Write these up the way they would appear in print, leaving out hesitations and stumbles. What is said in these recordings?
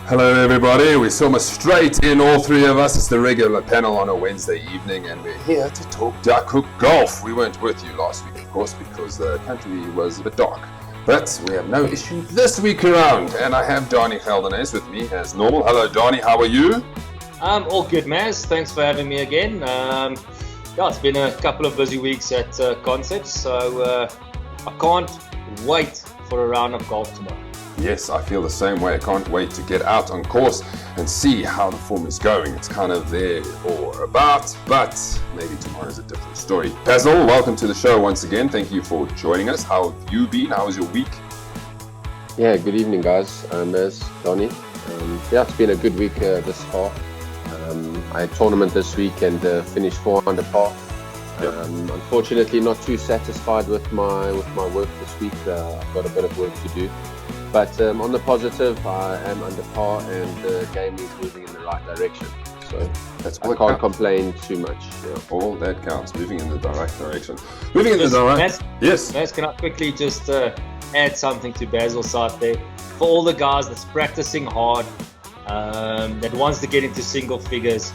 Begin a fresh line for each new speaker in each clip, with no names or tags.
Hello everybody, we're so much straight in, all three of us. It's the regular panel on a Wednesday evening and we're here to talk Duckhook golf. We weren't with you last week, of course, because the country was a bit dark. But we have no issue this week around, and I have Donnie Houghton with me as normal. Hello Donnie, how are you?
All good, Maz. Thanks for having me again. It's been a couple of busy weeks at Concepts, so I can't wait for a round of golf tomorrow.
Yes, I feel the same way. I can't wait to get out on course and see how the form is going. It's kind of there or about, but maybe tomorrow's a different story. Basil, welcome to the show once again. Thank you for joining us. How have you been? How was your week?
Yeah, good evening, guys. As Donnie. It's been a good week this far. I had a tournament this week and finished 4 under par. Unfortunately, not too satisfied with my work this week. I've got a bit of work to do. But on the positive, I am under par and the game is moving in the right direction. So I can't complain too much. Yeah.
All that counts, moving in the right direction. Moving in the right. Yes.
Maz, can I quickly just add something to Basil's side there? For all the guys that's practicing hard, that wants to get into single figures,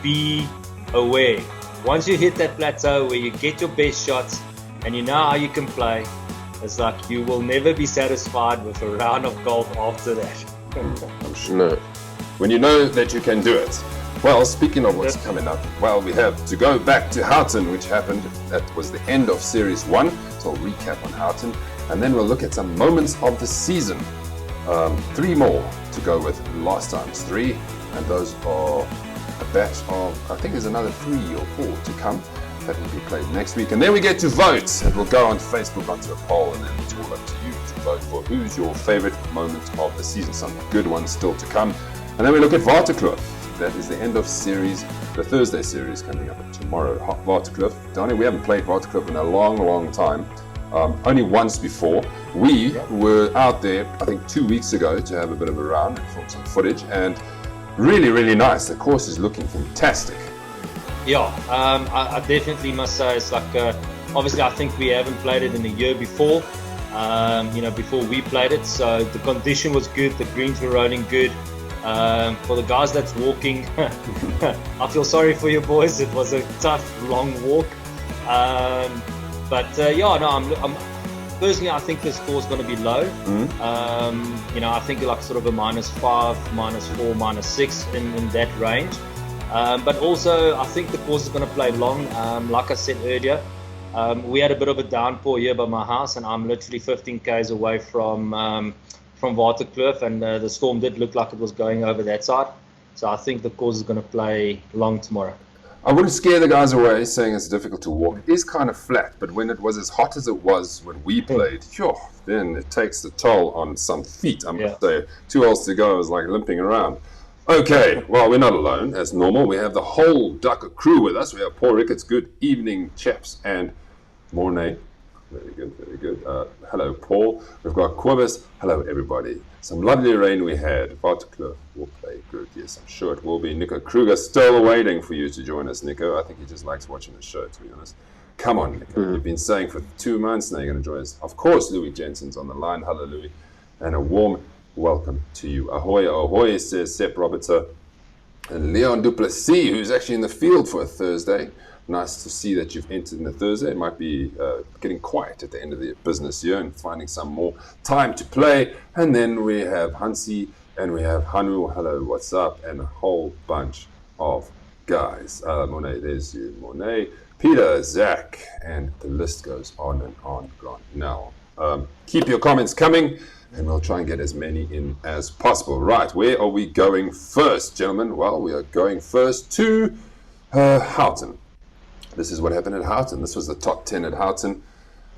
be aware. Once you hit that plateau where you get your best shots and you know how you can play, it's like you will never be satisfied with a round of golf after that.
I'm sure. No. When you know that you can do it. Well, speaking of what's coming up, we have to go back to Houghton, which happened. That was the end of Series 1. So I'll recap on Houghton. And then we'll look at some moments of the season. 3 more to go with last time's 3. And those are a batch of, I think there's another 3 or 4 to come. That will be played next week. And then we get to vote. And we'll go on Facebook onto a poll, and then it's all up to you to vote for who's your favorite moment of the season. Some good ones still to come. And then we look at Waterkloof. That is the end of series, the Thursday series coming up tomorrow. Waterkloof. Donnie, we haven't played Waterkloof in a long, long time. Only once before. We were out there, I think 2 weeks ago, to have a bit of a round and film some footage. And really, really nice. The course is looking fantastic.
Yeah, I definitely must say it's like, obviously I think we haven't played it in a year before, before we played it. So the condition was good, the greens were rolling good. For the guys that's walking, I feel sorry for you boys. It was a tough, long walk. I'm personally, I think the score is going to be low. I think like sort of a -5, -4, -6 in that range. But also, I think the course is going to play long. Like I said earlier, we had a bit of a downpour here by my house, and I'm literally 15 k's away from Waterkloof, and the storm did look like it was going over that side. So I think the course is going to play long tomorrow.
I wouldn't scare the guys away saying it's difficult to walk. It is kind of flat, but when it was as hot as it was when we played, then it takes the toll on some feet. I must say, 2 holes to go, I was like limping around. Okay, well, we're not alone, as normal. We have the whole Duckhook crew with us. We have Paul Ricketts, good evening, chaps, and Mornay. Very good, very good. Hello, Paul. We've got Quibus. Hello, everybody. Some lovely rain we had. Waterkloof will play good. Yes, I'm sure it will be. Nico Kruger still waiting for you to join us, Nico. I think he just likes watching the show, to be honest. Come on, Nico. You've been saying for 2 months now you're going to join us. Of course, Louis Jensen's on the line. Hello, Louis. And a warm welcome to you. Ahoy, ahoy, says Sepp Robertson. And Leon Duplessis, who's actually in the field for a Thursday. Nice to see that you've entered in the Thursday. It might be getting quiet at the end of the business year and finding some more time to play. And then we have Hansi and we have Hanu. Hello, what's up? And a whole bunch of guys. Monet, there's you, Monet. Peter, Zach, and the list goes on and on. Now, keep your comments coming. And we'll try and get as many in as possible. Right, where are we going first, gentlemen? Well, we are going first to Houghton. This is what happened at Houghton. This was the top 10 at Houghton.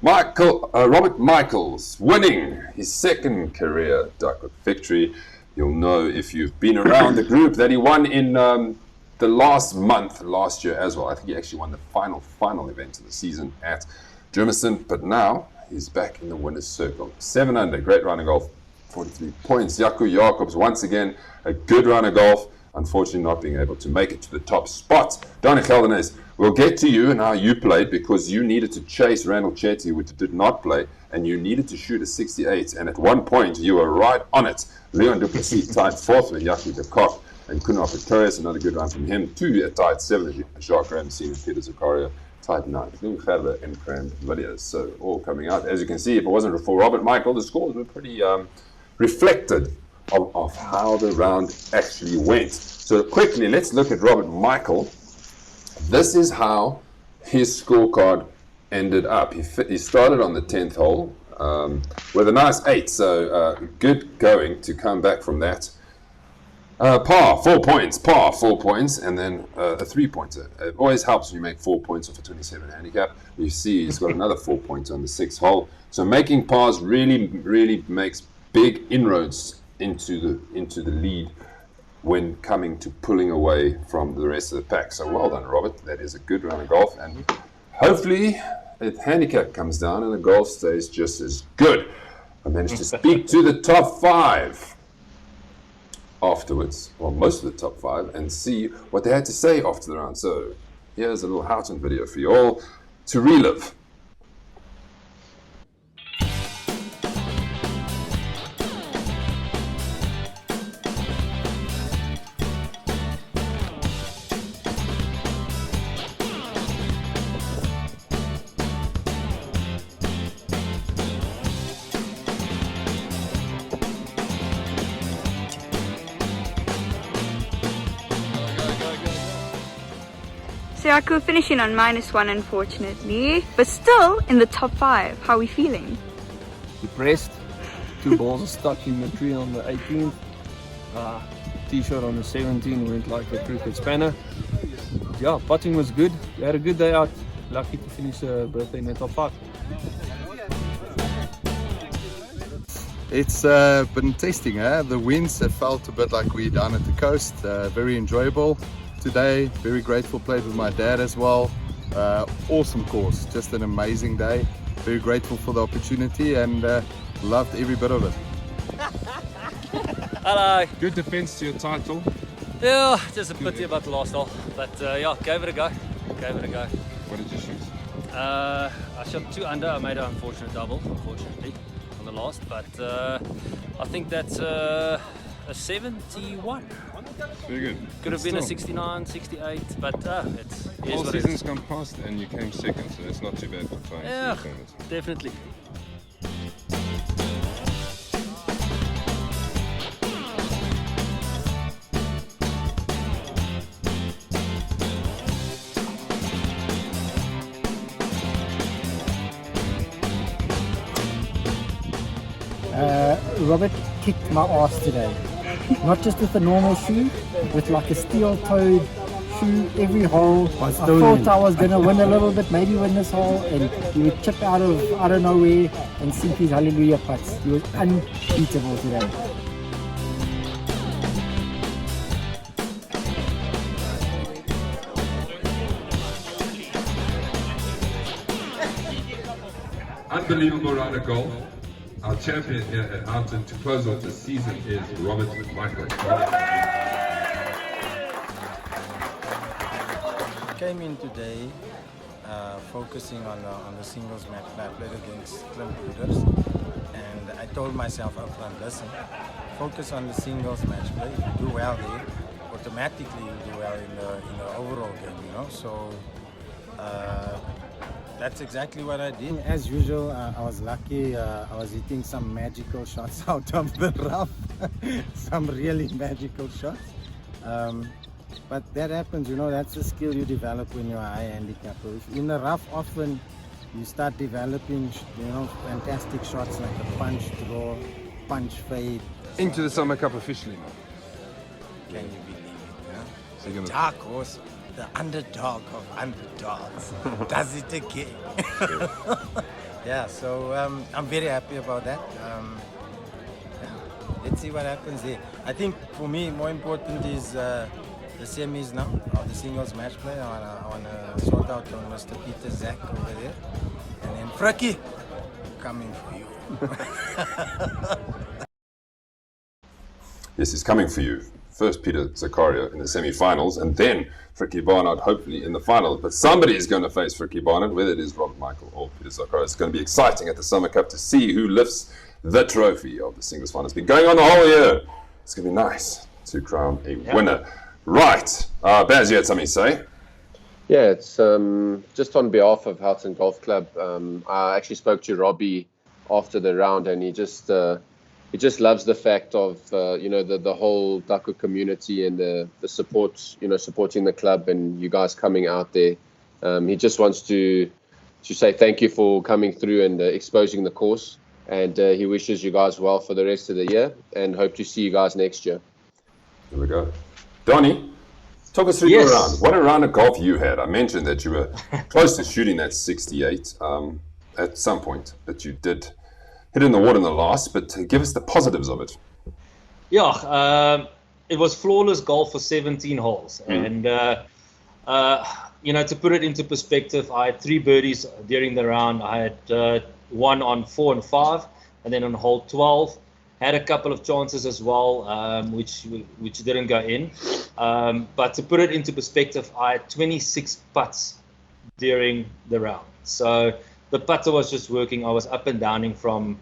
Robert Michaels winning his second career Duckhook victory. You'll know if you've been around the group that he won in the last year as well. I think he actually won the final event of the season at Germiston, but now he's back in the winner's circle. 7 under, great round of golf, 43 points. Jaco Jacobs, once again, a good round of golf. unfortunately not being able to make it to the top spots. Donny Geldenhuys, we'll get to you and how you played, because you needed to chase Randall Chetty, which did not play, and you needed to shoot a 68, and at one point you were right on it. Leon Duplessis tied 4th with Jacques Duckhook, and Kuno Pretorius, another good run from him. 2 tied 7, Jacques Ramsey and Peter Zakaria tied 9. Lou Gerber and Graham Villiers. So all coming out. As you can see, if it wasn't for Robert Michael, the scores were pretty reflected of how the round actually went. So quickly, let's look at Robert Michael. This is how his scorecard ended up. He started on the 10th hole with a nice 8, so good going to come back from that. Par 4 points, and then a 3-pointer. It always helps when you make 4 points off a 27 handicap. You see he's got another 4 points on the 6th hole. So making pars really makes big inroads into the lead when coming to pulling away from the rest of the pack. So well done, Robert. That is a good round of golf, and hopefully the handicap comes down and the golf stays just as good. I managed to speak to the top 5 afterwards, or most of the top 5, and see what they had to say after the round. So here's a little Houghton video for you all to relive.
So I could finishing on -1, unfortunately, but still in the top 5. How are we feeling?
Depressed. 2 balls are stuck in the tree on the 18th. Tee shot on the 17 went like a cricket spanner. Yeah, putting was good. We had a good day out. Lucky to finish the birthday in the top 5.
It's been testing, the winds have felt a bit like we're down at the coast. Very enjoyable today. Very grateful, played with my dad as well. Awesome course, just an amazing day. Very grateful for the opportunity and loved every bit of it.
Hello.
Good defense to your title.
Yeah, just a pity about the last hole, but yeah, gave it a go.
What did you shoot?
I shot 2 under. I made an unfortunate double, unfortunately, on the last, but I think that's a 71.
Very good.
Could have been a 69, 68, but it's
All
what it
season's
is.
gone past and you came second, so it's not too bad for trying
Yeah,
to defend it.
definitely.
Robert kicked my ass today. Not just with a normal shoe, with like a steel-toed shoe every hole. I thought I was going to win a little bit, maybe win this hole, and he would chip out of nowhere and sink his hallelujah putts. He was unbeatable today.
Unbelievable round of golf. Our champion here at Houghton to close off the season is Robert Michael.
Came in today focusing on the singles match that I played against Clint Brothers, and I told myself up front, listen, focus on the singles match play. If you do well there, automatically you do well in the overall game, you know. So that's exactly what I did. As usual, I was lucky. I was hitting some magical shots out of the rough, some really magical shots. But that happens, you know, that's the skill you develop when you're a high handicapper. In the rough, often you start developing, you know, fantastic shots like a punch draw, punch fade.
Into the Summer Cup officially now.
Can you believe it? Yeah?
So you're gonna...
Dark horse, the underdog of underdogs, does it again. Yeah, so I'm very happy about that. Yeah, let's see what happens there. I think for me, more important is the semis now, or the singles match play. I want to sort out on Mr. Peter Zach over there. And then Fraki, coming for you.
Yes, he's coming for you. first Peter Zakaria in the semi-finals, and then Frikkie Barnard hopefully in the final. But somebody is going to face Frikkie Barnard, whether it is Robert Michael or Peter Zakaria. It's going to be exciting at the Summer Cup to see who lifts the trophy of the singles final. It's been going on the whole year. It's going to be nice to crown a winner. Right. Baz, you had something to say?
Yeah, it's just on behalf of Houghton Golf Club. I actually spoke to Robbie after the round, and he just loves the fact of the whole Duckhook community and the support, supporting the club and you guys coming out there. He just wants to say thank you for coming through and exposing the course, and he wishes you guys well for the rest of the year and hope to see you guys next year.
Here we go. Donnie, talk us through your round. What a round of golf you had. I mentioned that you were close to shooting that 68 at some point, but you did hit in the water in the last. But give us the positives of it.
Yeah, it was flawless golf for 17 holes. And, to put it into perspective, I had 3 birdies during the round. I had one on 4 and 5, and then on hole 12. Had a couple of chances as well, which didn't go in. But to put it into perspective, I had 26 putts during the round. So the putter was just working. I was up and downing from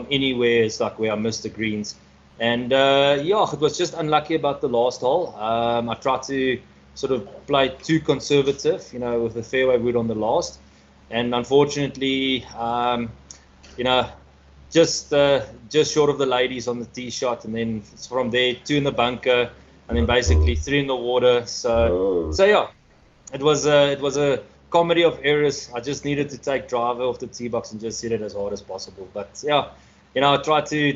anywhere. It's like where I missed the greens. And it was just unlucky about the last hole. I tried to sort of play too conservative, with the fairway wood on the last. And unfortunately, just short of the ladies on the tee shot, and then from there 2 in the bunker, and then basically 3 in the water. So yeah, it was a comedy of errors. I just needed to take driver off the tee box and just hit it as hard as possible. But yeah, I tried to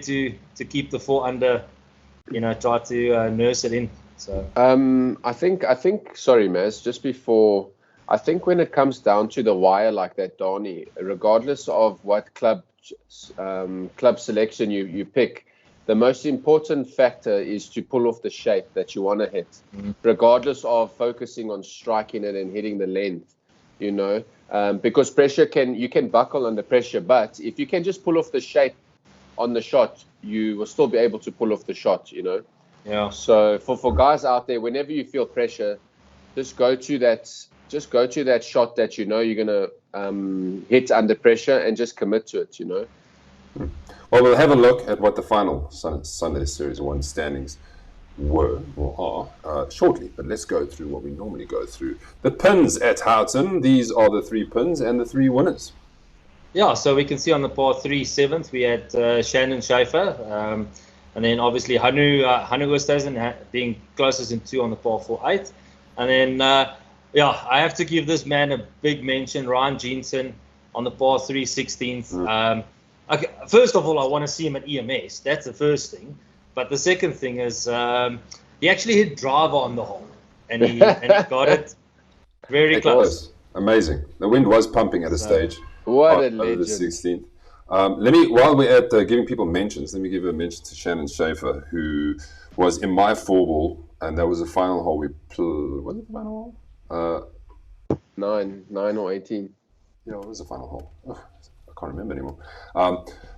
keep the 4 under, try to nurse it in. So
I think sorry, Maz, just before. I think when it comes down to the wire like that, Donnie, regardless of what club selection you pick, the most important factor is to pull off the shape that you want to hit, regardless of focusing on striking it and hitting the length, because pressure you can buckle under pressure, but if you can just pull off the shape on the shot, you will still be able to pull off the shot,
Yeah.
So for guys out there, whenever you feel pressure, just go to that shot that you're gonna hit under pressure and just commit to it.
Well, we'll have a look at what the final Sunday Series 1 standings were or are shortly, but let's go through what we normally go through. The pins at Houghton. These are the 3 pins and the 3 winners.
Yeah, so we can see on the par 3 7th we had Shannon Schaefer, and then obviously Hanu Oosthuizen being closest in 2 on the par 4 8, and then I have to give this man a big mention, Ryan Jensen on the par 3 16th. Okay, first of all, I want to see him at EMS. That's the first thing. But the second thing is he actually hit driver on the hole, and he got it very close.
Amazing. The wind was pumping at a stage.
What a legend.
Over the 16th. While we're at giving people mentions, let me give a mention to Shannon Schaefer, who was in my 4-ball, and that was the final hole was it the final hole?
9 or 18.
Yeah, it was the final hole. I can't remember anymore.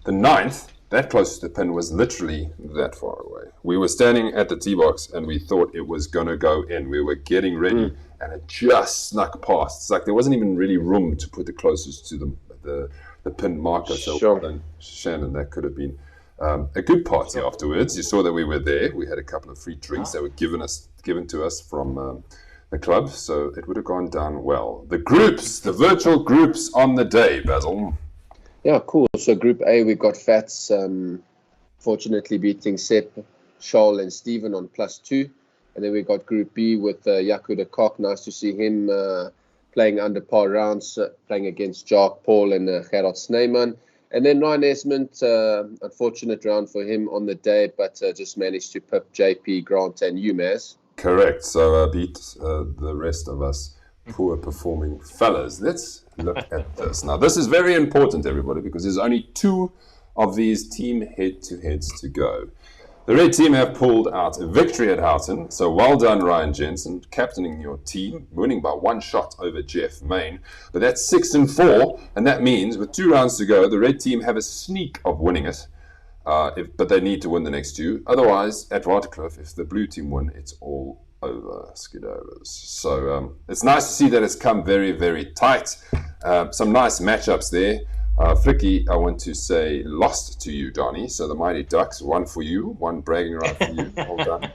The 9th, that close to the pin, was literally that far away. We were standing at the tee box and we thought it was going to go in. We were getting ready and it just snuck past. It's like there wasn't even really room to put the closest to the pin marker. So
Sure.
Shannon, that could have been a good party afterwards. You saw that we were there. We had a couple of free drinks that were given to us from the club, so it would have gone down well. The groups, the virtual groups on the day, Basil.
Yeah, cool. So Group A, we got Fats fortunately beating Sepp, Charles and Stephen on +2. And then we got Group B with Jaco de Kock. Nice to see him playing under par rounds, playing against Jacques Paul and Gerard Snyman. And then Ryan Esmond, unfortunate round for him on the day, but just managed to pip JP, Grant and UMass.
Correct. So beat the rest of us poor performing fellas. Let's look at this. Now, this is very important, everybody, because there's only 2 of these team head-to-heads to go. The red team have pulled out a victory at Houghton, so well done, Ryan Jensen, captaining your team, winning by 1 shot over Jeff Main. But that's 6-4, and that means with 2 rounds to go, the red team have a sneak of winning it. But they need to win the next two. Otherwise, at Waterkloof, if the blue team win, it's all over, Skidolas. So it's nice to see that it's come very, very tight. Some nice matchups there. Fricky, I want to say, lost to you, Donnie. So the Mighty Ducks, one for you, one bragging right for you. Well done.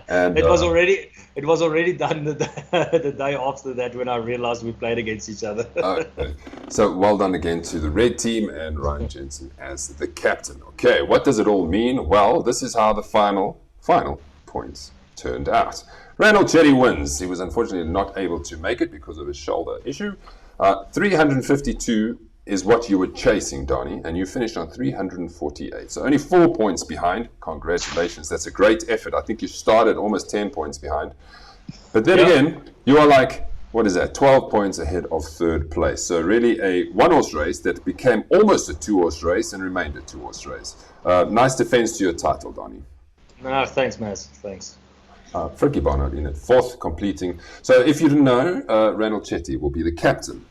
And
it was already done the day after that when I realized we played against each other.
Okay. So well done again to the red team and Ryan Jensen as the captain. Okay, what does it all mean? Well, this is how the final points turned out. Randall Chetty wins. He was unfortunately not able to make it because of his shoulder issue. 352 is what you were chasing, Donnie, and you finished on 348. So only 4 points behind. Congratulations. That's a great effort. I think you started almost 10 points behind. But then again, you are like, 12 points ahead of third place. So really a one-horse race that became almost a two-horse race and remained a two-horse race. Nice defense to your title, Donnie.
No, thanks, Maz. Thanks.
Fricky Barnard in at fourth, completing. So if you didn't know, Randall Chetty will be the captain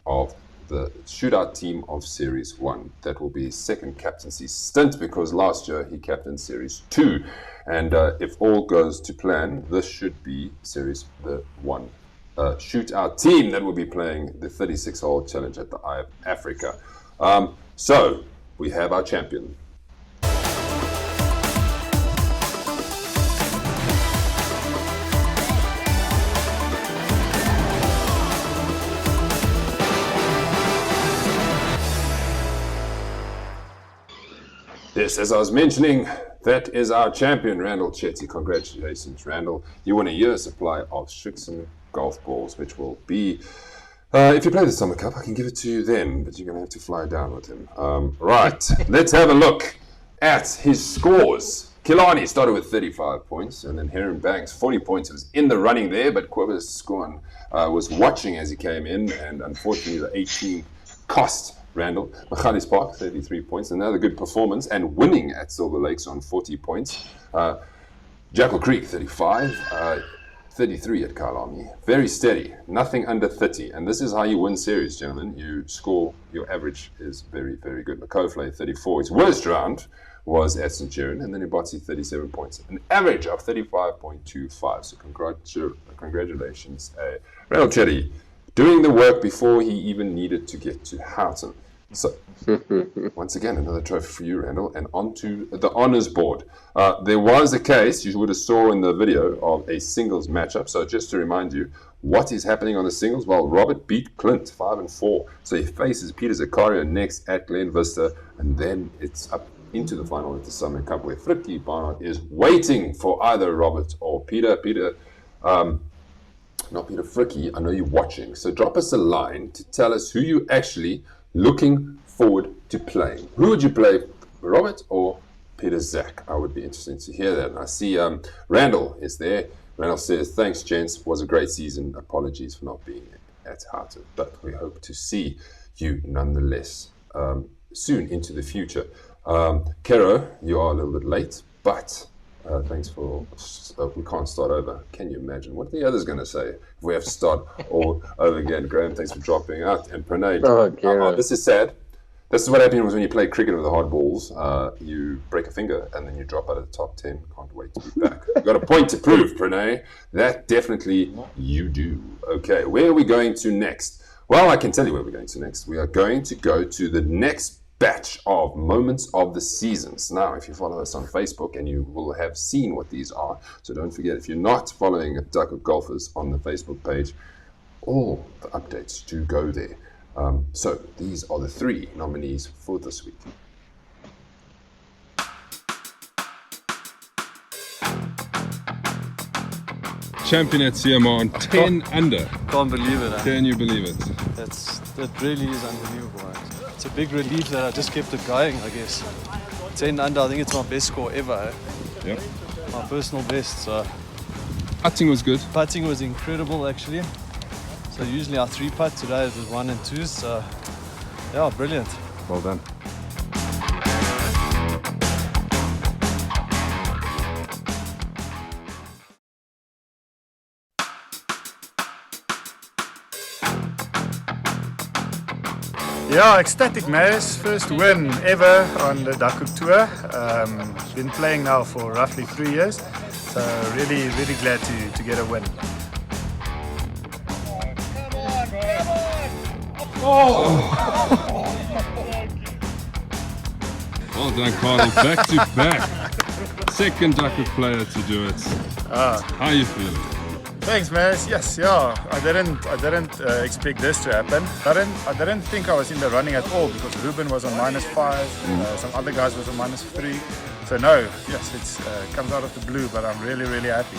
of the shootout team of Series 1. That will be his second captaincy stint because last year he captained Series 2. And if all goes to plan, this should be Series 1 shootout team that will be playing the 36-hole challenge at the Eye of Africa. So we have our champion. Yes, as I was mentioning, that is our champion, Randall Chetty. Congratulations, Randall. You won a year's supply of Shrixon golf balls, which will be, if you play the Summer Cup, I can give it to you then, but you're going to have to fly down with him. Right, let's have a look at his scores. Killarney started with 35 points, and then Heron Banks, 40 points. It was in the running there, but Quivers Scorn was watching as he came in, and unfortunately the 18 cost Randall. Machalis Park, 33 points. Another good performance and winning at Silver Lakes on 40 points. Jackal Creek, 35. 33 at Kalami. Very steady. Nothing under 30. And this is how you win series, gentlemen. You score, your average is very, very good. McCoflay, 34. His worst round was at Centurion. And then Ibotsi, 37 points. An average of 35.25. So congratulations, Randall Chetty, doing the work before he even needed to get to Houghton. So, once again, another trophy for you, Randall, and onto the honours board. There was a case, you would have saw in the video, of a singles matchup. So just to remind you, what is happening on the singles? Well, Robert beat Clint, 5-4. So he faces Peter Zakaria next at Glen Vista, and then it's up into the final at the Summer Cup, where Fricky Barnard is waiting for either Robert or Peter. Not Peter, Fricky, I know you're watching. So drop us a line to tell us who you actually looking forward to playing. Who would you play, Robert or Peter Zach? I would be interested to hear that. And I see Randall is there. Randall says, thanks, gents. Was a great season. Apologies for not being at Houghton. But we hope to see you nonetheless soon into the future. Kero, you are a little bit late, but thanks for... we can't start over. Can you imagine what the other's going to say if we have to start all over again? Graham, thanks for dropping out. And Pranay, this is sad. This is what happens when you play cricket with the hard balls. You break a finger and then you drop out of the top 10. Can't wait to be back. You've got a point to prove, Pranay. That definitely you do. Okay, where are we going to next? Well, I can tell you where we're going to next. We are going to go to the next batch of moments of the seasons. Now, if you follow us on Facebook, and you will have seen what these are, so don't forget, if you're not following Duckhook Golfers on the Facebook page, all the updates do go there. So these are the 3 nominees for this week.
Champion at CMR on 10 under.
Can't believe it.
Can you believe it?
That really is unbelievable. It's a big relief that I just kept it going, I guess. 10 under, I think it's my best score ever.
Yeah.
My personal best. So.
Putting was good.
Putting was incredible, actually. So usually I 3-putt, today it was 1 and 2. So yeah, brilliant.
Well done.
Yeah, ecstatic, Maris. First win ever on the Duckhook Tour. Been playing now for roughly 3 years, so really glad to get a win.
Well done, Carl. Back to back. Second Duckhook player to do it. How are you feeling?
Thanks, Maris. Yes, yeah. I didn't expect this to happen. I didn't think I was in the running at all because Ruben was on -5. Some other guys was on -3. So no, yes, it comes out of the blue, but I'm really happy.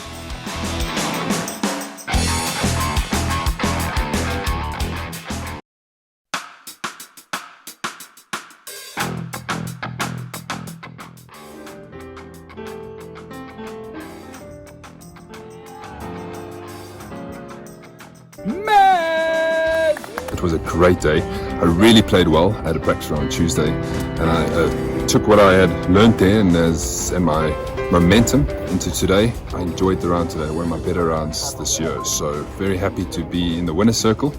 It was a great day. I really played well. I had a practice round on Tuesday, and I took what I had learned there and my momentum into today. I enjoyed the round today. One of my better rounds this year. So very happy to be in the winner's circle.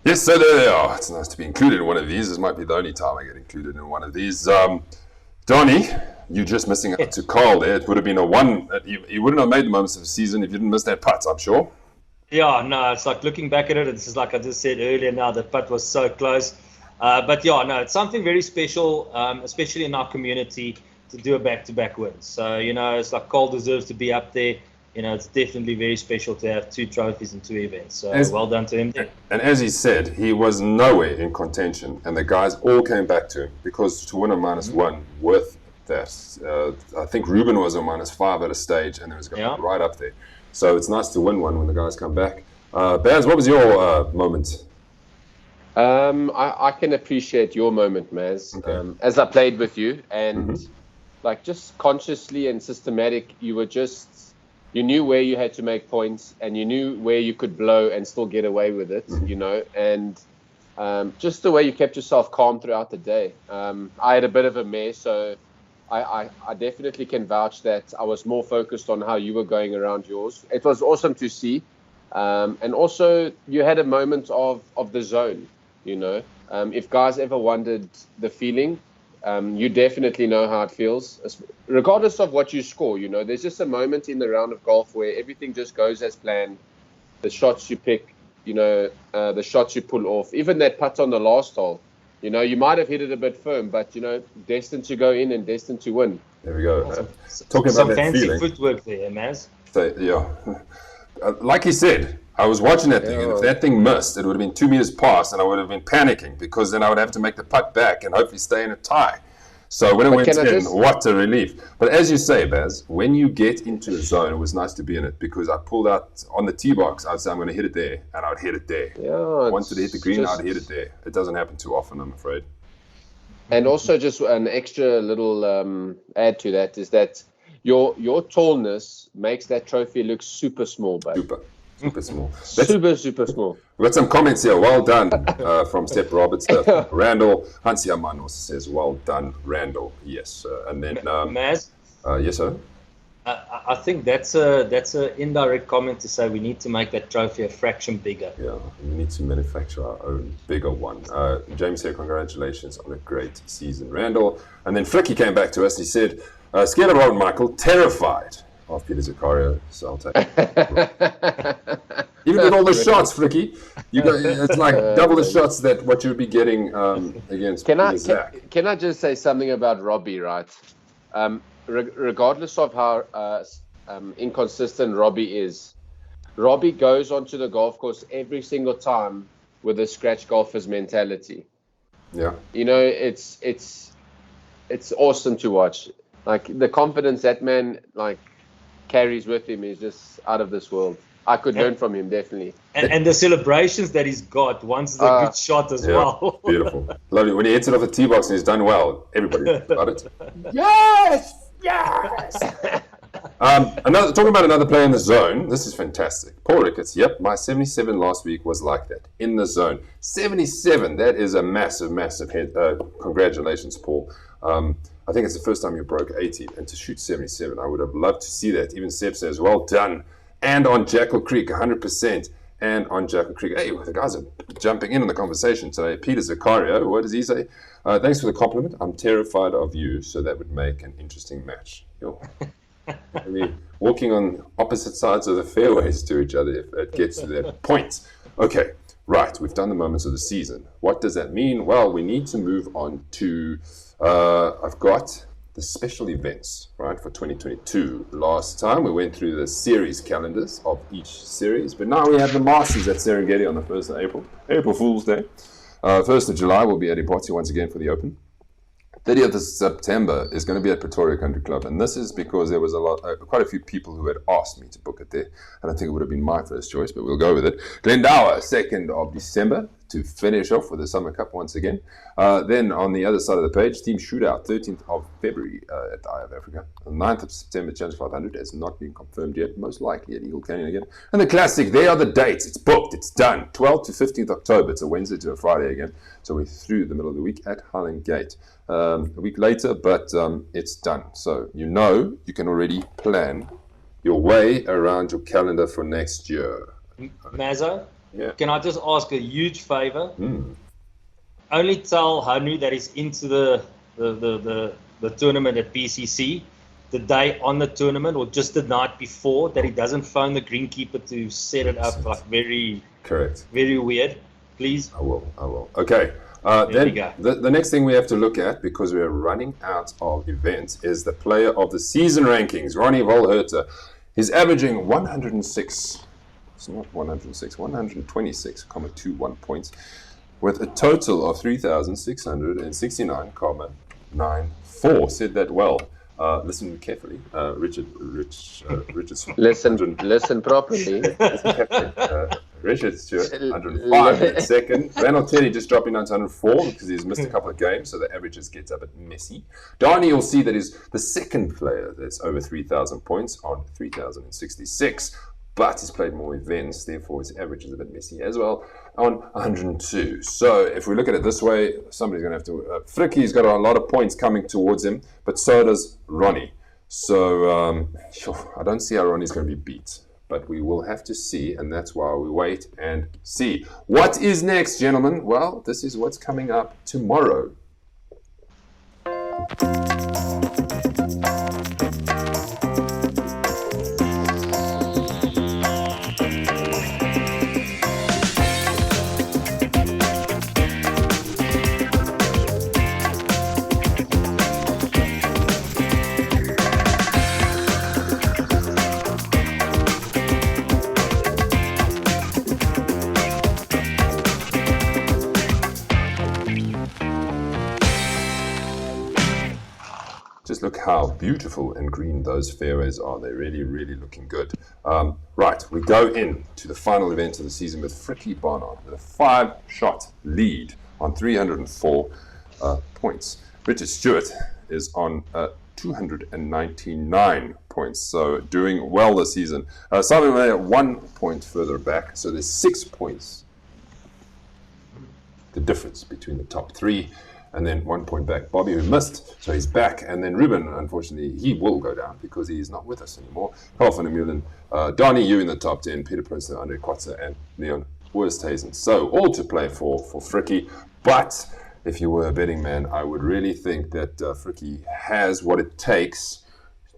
Yes, so there they are. It's nice to be included in one of these. This might be the only time I get included in one of these. Donnie, you're just missing out to Carl there. It would have been a one. You wouldn't have made the moments of the season if you didn't miss that putt, I'm sure.
Yeah, no, it's like looking back at it, it's just like I just said earlier now, the putt was so close. But yeah, no, it's something very special, especially in our community, to do a back-to-back win. So, it's like Carl deserves to be up there. It's definitely very special to have 2 trophies in 2 events. So well done to him there.
And as he said, he was nowhere in contention, and the guys all came back to him because to win a -1 with that, I think Ruben was a -5 at a stage, and there was going right up there. So it's nice to win one when the guys come back. Baz, what was your moment?
I can appreciate your moment, Maz. Okay. As I played with you, and like just consciously and systematic, you knew where you had to make points, and you knew where you could blow and still get away with it, and just the way you kept yourself calm throughout the day. I had a bit of a mare, so I definitely can vouch that I was more focused on how you were going around yours. It was awesome to see. And also, you had a moment of the zone, If guys ever wondered the feeling, you definitely know how it feels. Regardless of what you score, there's just a moment in the round of golf where everything just goes as planned. The shots you pick, the shots you pull off. Even that putt on the last hole. You might have hit it a bit firm, but, destined to go in and destined to win.
There we go. Talking
Some
about that
fancy
feeling.
footwork there, Maz.
So, yeah. Like he said, I was watching that thing, and if that thing missed, it would have been 2 meters past, and I would have been panicking because then I would have to make the putt back and hopefully stay in a tie. So when it went in, what a relief. But as you say, Baz, when you get into a zone, it was nice to be in it because I pulled out on the tee box. I would say, I'm going to hit it there, and I would hit it there.
Yeah,
wanted to hit the green, I'd hit it there. It doesn't happen too often, I'm afraid.
And also just an extra little add to that is that your tallness makes that trophy look super small, babe.
Super small.
Super small.
We've got some comments here. Well done from Step Roberts. Randall Hansi Aman also says, well done, Randall. Yes. And then...
Maz?
Yes, sir?
I think that's a indirect comment to say we need to make that trophy a fraction bigger.
Yeah, we need to manufacture our own bigger one. James here, congratulations on a great season, Randall. And then Flicky came back to us. He said, scared of Robert Michael, terrified of Peter Zakaria, so I'll take it. Even with all the shots, Flicky, it's like double the shots that what you'd be getting against Zach.
Can I just say something about Robbie, right? Regardless of how inconsistent Robbie is, Robbie goes onto the golf course every single time with a scratch golfer's mentality.
Yeah.
It's awesome to watch. Like the confidence that man carries with him is just out of this world. I could learn from him, definitely.
And the celebrations that he's got once it's a good shot as well.
Beautiful. Lovely. When he hits it off the tee box and he's done well, everybody got it.
Yes!
Talking about another player in the zone, this is fantastic. Paul Ricketts, yep, my 77 last week was like that, in the zone. 77, that is a massive hit. Congratulations, Paul. I think it's the first time you broke 80, and to shoot 77, I would have loved to see that. Even Seb says, well done. and on Jackal Creek, 100%. And on Jackal Creek. Hey, the guys are jumping in on the conversation today. Peter Zaccario, what does he say? Thanks for the compliment. I'm terrified of you, so that would make an interesting match. I mean, walking on opposite sides of the fairways to each other if it gets to that point. Okay, right. We've done the moments of the season. What does that mean? Well, we need to move on to, I've got the special events, right, for 2022. Last time we went through the series calendars of each series, but now we have the Masters at Serengeti on the 1st of April, April Fool's Day. 1st of July we'll be at Ipoti once again for the Open. 30th of September is going to be at Pretoria Country Club, and this is because there was quite a few people who had asked me to book it there. I don't think it would have been my first choice, but we'll go with it. Glendower, 2nd of December, to finish off with the Summer Cup once again. Then on the other side of the page, Team Shootout, 13th of February at the Eye of Africa. The 9th of September, Challenge 500 has not been confirmed yet, most likely at Eagle Canyon again. And the Classic, there are the dates. It's booked, it's done. 12th to 15th October. It's a Wednesday to a Friday again. So we're through the middle of the week at Highland Gate. A week later, but it's done. So you can already plan your way around your calendar for next year.
Mazza,
yeah.
Can I just ask a huge favor? Only tell Hanu that he's into the tournament at PCC the day on the tournament or just the night before, that he doesn't phone the greenkeeper to set it up like very weird. Please.
I will. Okay. Then the next thing we have to look at, because we're running out of events, is the player of the season rankings. Ronnie Volherter. He's averaging 106. It's not 106, 126.21 points, with a total of 3,669.94. Said that well. Listen carefully, Richard.
Listen properly.
Listen carefully. Richard Stewart, 105 in second. Randall Teddy just dropping down to 104 because he's missed a couple of games, so the averages gets a bit messy. Donnie, you'll see that is the second player that's over 3,000 points on 3,066, but he's played more events, therefore his average is a bit messy as well on 102. So if we look at it this way, somebody's going to have to... Fricky's got a lot of points coming towards him, but so does Ronnie. So I don't see how Ronnie's going to be beat. But we will have to see, and that's why we wait and see. What is next, gentlemen? Well, this is what's coming up tomorrow. Just look how beautiful and green those fairways are. They're really, really looking good. Right, we go into the final event of the season with Fricky Barnard with a 5-shot lead on 304 points. Richard Stewart is on 299 points, so doing well this season. Simon Mayer 1 point further back, so there's 6 points. The difference between the top three. And then 1 point back, Bobby, who missed, so he's back. And then Ruben, unfortunately, he will go down because he is not with us anymore. Carl van der Meulen, Donnie, you in the top 10, Peter Prince, Andre Kotze, and Leon Wursthuizen. So all to play for Fricky. But if you were a betting man, I would really think that Fricky has what it takes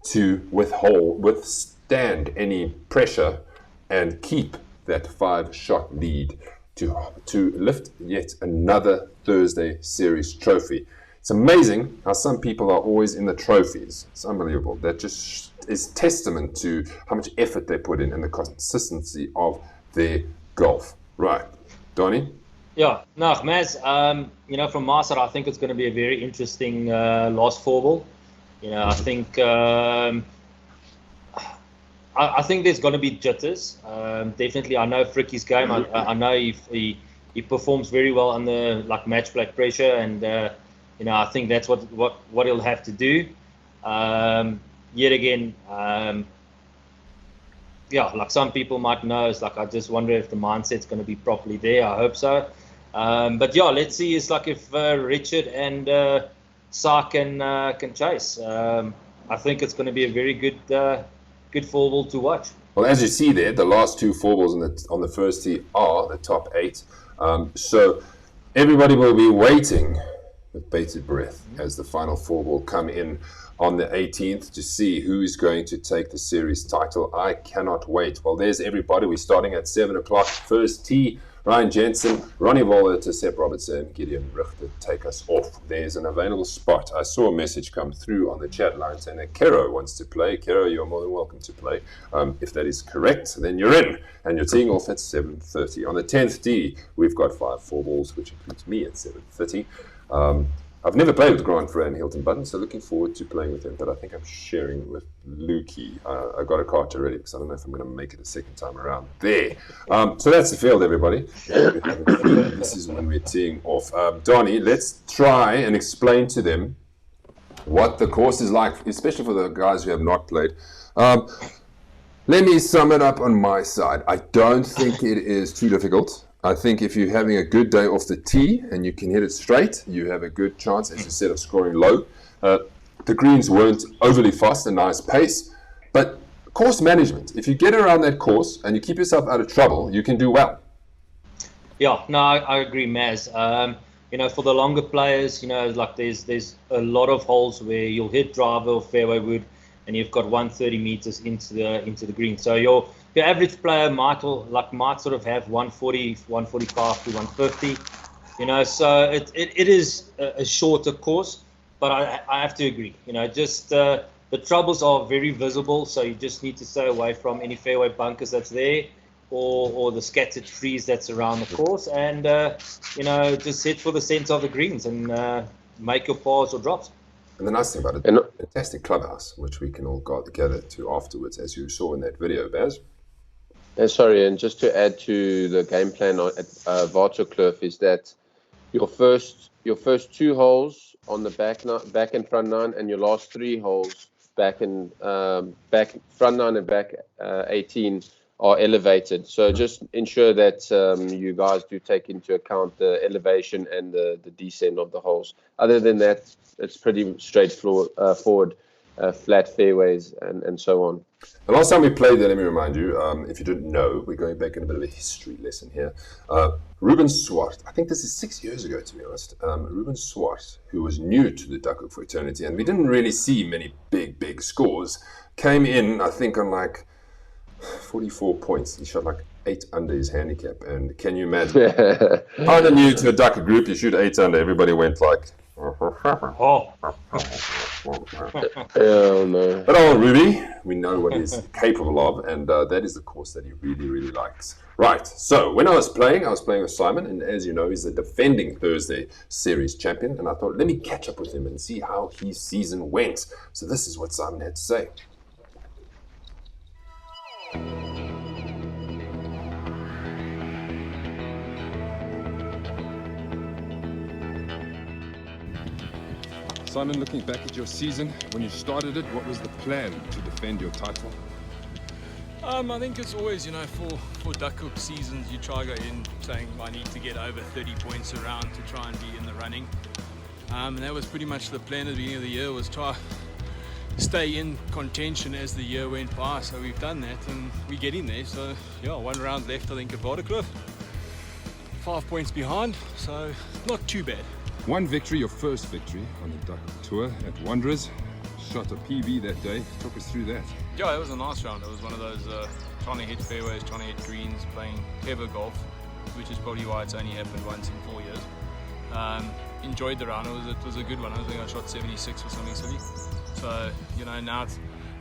to withstand any pressure and keep that 5-shot lead to lift yet another Thursday Series trophy. It's amazing how some people are always in the trophies. It's unbelievable. That just is testament to how much effort they put in and the consistency of their golf. Right, Donnie?
Yeah, no, Maz, from my side, I think it's going to be a very interesting last four ball. I think I think there's going to be jitters. Definitely, I know Fricky's game. I know he performs very well under match play pressure, and I think that's what he'll have to do. Yet again, some people might know. It's I just wonder if the mindset's going to be properly there. I hope so. But let's see. It's if Richard and Sa can chase. I think it's going to be a very good good four ball to watch.
Well, as you see there, the last two four balls on the first tee are the top 8. So everybody will be waiting with bated breath as the final four ball come in on the 18th to see who is going to take the series title. I cannot wait. Well, there's everybody. We're starting at 7 o'clock. First tee, Ryan Jensen, Ronnie Volter, Sepp Robertson, Gideon Richter take us off. There's an available spot. I saw a message come through on the chat line saying that Kero wants to play. Kero, you're more than welcome to play. If that is correct, then you're in. And you're teeing off at 7:30. On the 10th tee, we've got 5 four balls, which includes me at 7:30. I've never played with Grant Frey and Hilton Button, so looking forward to playing with him, but I think I'm sharing with Lukey. I got a card already because I don't know if I'm going to make it a second time around there. So that's the field, everybody. This is when we're teeing off. Donnie, let's try and explain to them what the course is like, especially for the guys who have not played. Let me sum it up on my side. I don't think it is too difficult. I think if you're having a good day off the tee and you can hit it straight, you have a good chance, as you said, of scoring low. The greens weren't overly fast, a nice pace. But course management, if you get around that course and you keep yourself out of trouble, you can do well.
Yeah, no, I agree, Maz. For the longer players, like there's a lot of holes where you'll hit driver or fairway wood and you've got 130 meters into the green. So your average player might sort of have 140, 145 to 150. So it is a shorter course, but I have to agree. The troubles are very visible, so you just need to stay away from any fairway bunkers that's there, or the scattered trees that's around the course, and just hit for the center of the greens and make your pars or drops.
And the nice thing about it, a fantastic clubhouse, which we can all go together to afterwards, as you saw in that video, Baz.
Sorry, and just to add to the game plan at Waterkloof is that your first 2 holes on the back and front 9, and your last 3 holes back front 9 and back 18 are elevated. So just ensure that you guys do take into account the elevation and the descent of the holes. Other than that, it's pretty straightforward, flat fairways and so on.
The last time we played there, let me remind you, if you didn't know, we're going back in a bit of a history lesson here. Ruben Swart, I think this is 6 years ago, to be honest. Ruben Swart, who was new to the Duckhook fraternity, and we didn't really see many big scores, came in, I think, on like 44 points. He shot like 8 under his handicap. And can you imagine? Kind of new to the Duckhook group, you shoot 8 under, everybody went like...
Oh
no.
But old Ruby, we know what he's capable of, and that is the course that he really likes. Right, so when I was playing with Simon, and as you know, he's the defending Thursday Series champion, and I thought, let me catch up with him and see how his season went. So this is what Simon had to say.
Simon, looking back at your season, when you started it, what was the plan to defend your title?
I think it's always, for Duckhook seasons, you try to go in saying I need to get over 30 points around to try and be in the running. And that was pretty much the plan at the beginning of the year, was try stay in contention as the year went by. So we've done that and we're getting there. So yeah, 1 round left, I think, at Waterkloof. 5 points behind, so not too bad.
1 victory, your first victory on the Duckhook tour at Wanderers. Shot a PB that day. Talk us through that.
Yeah, it was a nice round. It was one of those trying to hit fairways, trying to hit greens, playing clever golf, which is probably why it's only happened once in 4 years. Enjoyed the round. It was a good one. I think I shot 76 or something silly. So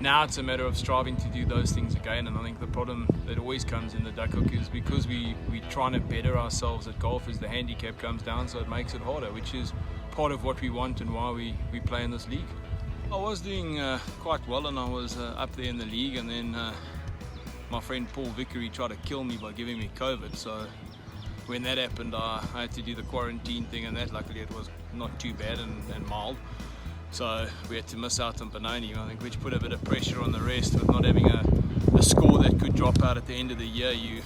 now it's a matter of striving to do those things again. And I think the problem that always comes in the Duckhook is because we're trying to better ourselves at golf as the handicap comes down, so it makes it harder, which is part of what we want and why we play in this league. I was doing quite well, and I was up there in the league, and then my friend Paul Vickery tried to kill me by giving me COVID. So when that happened, I had to do the quarantine thing, and that luckily it was not too bad and mild. So we had to miss out on Benoni, I think, which put a bit of pressure on the rest with not having a score that could drop out at the end of the year. You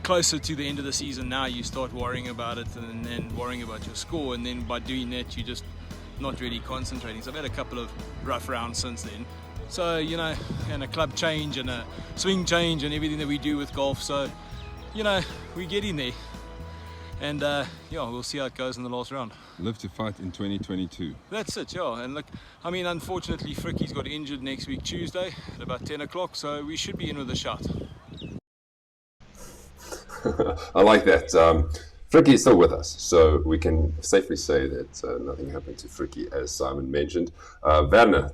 closer to the end of the season now, you start worrying about it and then worrying about your score, and then by doing that, you just not really concentrating. So I've had a couple of rough rounds since then. So, you know, and a club change and a swing change and everything that we do with golf. So, you know, we get in there. And yeah, we'll see how it goes in the last round.
Live to fight in 2022.
That's it, yeah. And look, I mean, unfortunately, Fricky's got injured next week, Tuesday, at about 10 o'clock. So we should be in with a shot.
I like that. Fricky is still with us, so we can safely say that nothing happened to Fricky, as Simon mentioned. Werner,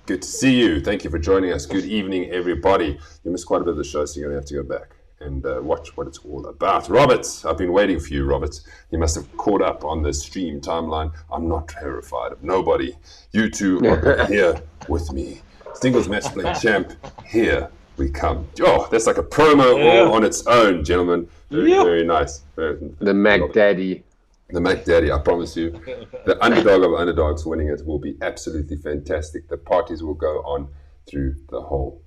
good to see you. Thank you for joining us. Good evening, everybody. You missed quite a bit of the show, so you're going to have to go back and watch what it's all about. Robert, I've been waiting for you, Robert. You must have caught up on the stream timeline. I'm not terrified of nobody. You two are here with me. Singles match play champ, here we come. Oh, that's like a promo all on its own, gentlemen. Very, very nice.
The Mac Daddy.
The Mac Daddy, I promise you. The underdog of underdogs winning it will be absolutely fantastic. The parties will go on through the whole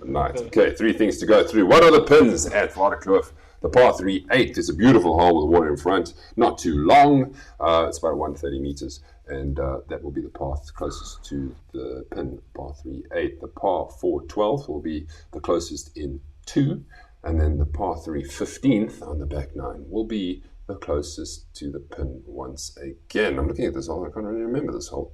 night. Okay, 3 things to go through. What are the pins at Waterkloof? The par 3-8 is a beautiful hole with water in front. Not too long. It's about 130 meters. And that will be the path closest to the pin, par 3-8. The par 4-12 will be the closest in 2. And then the par 3-15th on the back 9 will be the closest to the pin once again. I'm looking at this hole. I can't really remember this hole.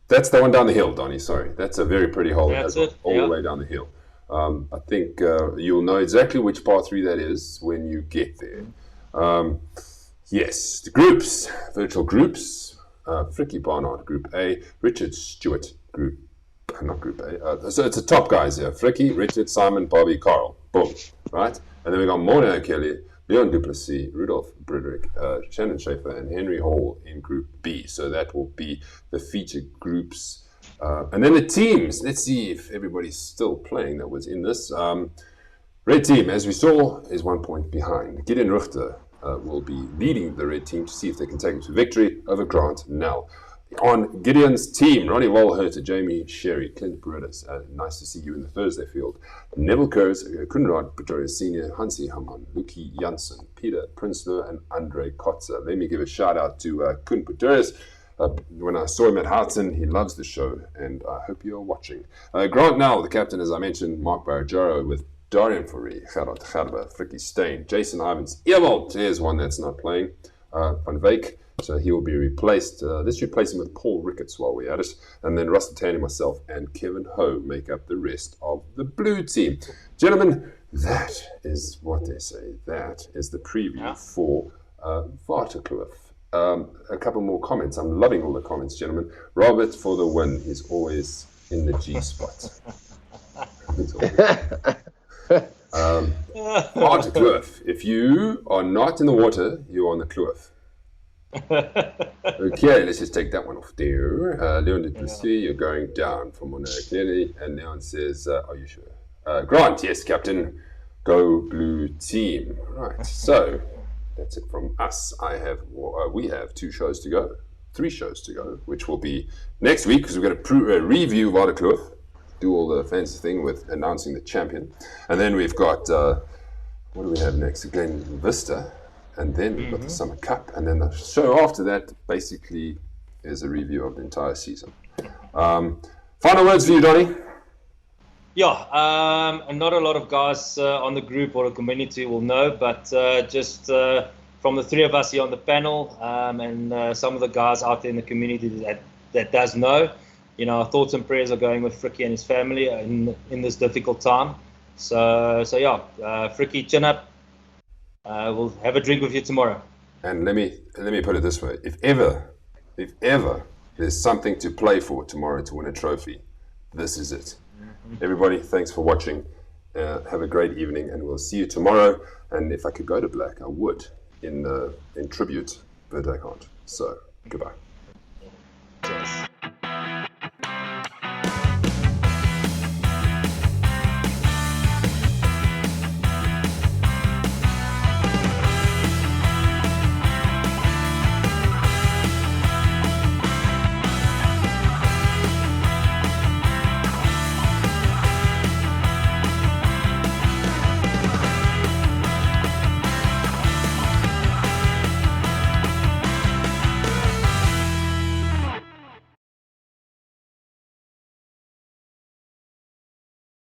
That's the one down the hill, Donnie. Sorry. That's a very pretty hole.
That's it.
All the way down the hill. I think you'll know exactly which par 3 that is when you get there. Yes, the groups, virtual groups. Fricky Barnard, Group A. Richard Stewart, Group not Group A. So it's the top guys here. Fricky, Richard, Simon, Bobby, Carl. Boom. Right? And then we got Mona Kelly, Leon Duplessis, Rudolph Broderick, Shannon Schaefer, and Henry Hall in Group B. So that will be the featured groups. And then the teams. Let's see if everybody's still playing that was in this. Red team, as we saw, is 1 point behind. Gideon Ruchter will be leading the red team to see if they can take it to victory over Grant Nell. On Gideon's team, Ronnie Wolhurter, Jamie Sherry, Clint Paredes. Nice to see you in the Thursday field. Neville Kurz, Kunrad Pretorius Senior, Hansi Hamann, Luki Janssen, Peter Prinsloo, and Andre Kotzer. Let me give a shout out to Kun Pretorius. When I saw him at Houghton, he loves the show, and I hope you're watching. Grant Nell, the captain, as I mentioned, Mark Barajaro with Darian Fourie, Gerard Gerber, Fricky Steen, Jason Ivans, Ewald, here's one that's not playing, Van Wyk. So he will be replaced. Let's replace him with Paul Ricketts while we're at it. And then Russell Taney, myself, and Kevin Ho make up the rest of the blue team. Gentlemen, that is what they say. That is the preview for Waterkloof. A couple more comments. I'm loving all the comments, gentlemen. Robert for the win. He's always in the G spot. Waterkloof. If you are not in the water, you're on the kloof. Okay, let's just take that one off there. Leon Duplessis, you're going down from Mona clearly. And Leon says, are you sure? Grant, yes, Captain. Go blue team. Right, so that's it from us. We have 2 shows to go. 3 shows to go, which will be next week because we're going to review Waterkloof, do all the fancy thing with announcing the champion. And then we've got, what do we have next? Glen Vista. And then we've got the Summer Cup, and then the show after that basically is a review of the entire season. Final words for you, Donnie?
Yeah, and not a lot of guys on the group or the community will know, but just from the 3 of us here on the panel and some of the guys out there in the community that does know, you know, our thoughts and prayers are going with Fricky and his family in this difficult time. So yeah, Fricky, chin up. We'll have a drink with you tomorrow.
And let me put it this way: if ever there's something to play for tomorrow to win a trophy, this is it. Everybody, thanks for watching. Have a great evening, and we'll see you tomorrow. And if I could go to black, I would in tribute, but I can't. So goodbye.
Cheers.